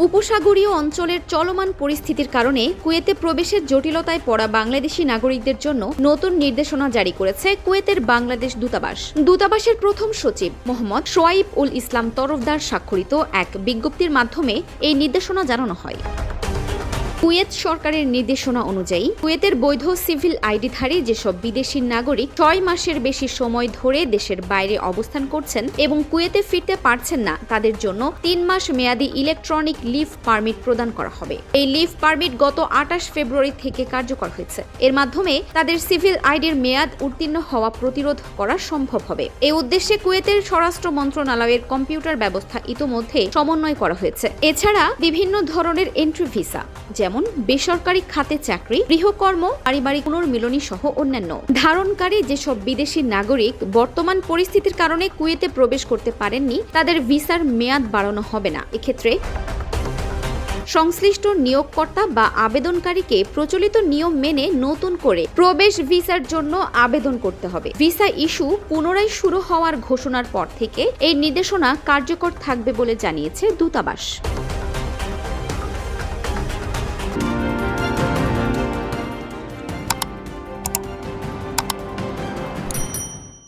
উপসাগরীয় অঞ্চলের চলমান পরিস্থিতির কারণে কুয়েতে প্রবেশের জটিলতায় পড়া বাংলাদেশি নাগরিকদের জন্য নতুন নির্দেশনা জারি করেছে কুয়েতের বাংলাদেশ দূতাবাস। দূতাবাসের প্রথম সচিব মোহাম্মদ শোয়াইব উল ইসলাম তরফদার স্বাক্ষরিত এক বিজ্ঞপ্তির মাধ্যমে এই নির্দেশনা জানানো হয়। কুয়েত সরকারের নির্দেশনা অনুযায়ী কুয়েতের বৈধ সিভিল আইডিধারী যেসব বিদেশি নাগরিক 6 মাসের বেশি সময় ধরে দেশের বাইরে অবস্থান করছেন এবং কুয়েতে ফিরতে পারছেন না, তাদের জন্য 3 মাস মেয়াদী ইলেকট্রনিক লিভ পারমিট প্রদান করা হবে। এই লিভ পারমিট গত 28 ফেব্রুয়ারি থেকে কার্যকর হয়েছে। এর মাধ্যমে তাদের সিভিল আইডির মেয়াদ উত্তীর্ণ হওয়া প্রতিরোধ করা সম্ভব হবে। এই উদ্দেশ্যে কুয়েতের স্বরাষ্ট্র মন্ত্রণালয়ের কম্পিউটার ব্যবস্থা ইতোমধ্যে সমন্বয় করা হয়েছে। এছাড়া বিভিন্ন ধরনের এন্ট্রি ভিসা, যেমন বেসরকারি খাতে চাকরি, গৃহকর্ম, পারিবারিক পুনর্মিলনী সহ অন্যান্য ধারণকারী যেসব বিদেশি নাগরিক বর্তমান পরিস্থিতির কারণে কুয়েতে প্রবেশ করতে পারেননি, তাদের ভিসার মেয়াদ বাড়ানো হবে না। এক্ষেত্রে সংশ্লিষ্ট নিয়োগকর্তা বা আবেদনকারীকে প্রচলিত নিয়ম মেনে নতুন করে প্রবেশ ভিসার জন্য আবেদন করতে হবে। ভিসা ইস্যু পুনরায় শুরু হওয়ার ঘোষণার পর থেকে এই নির্দেশনা কার্যকর থাকবে বলে জানিয়েছে দূতাবাস।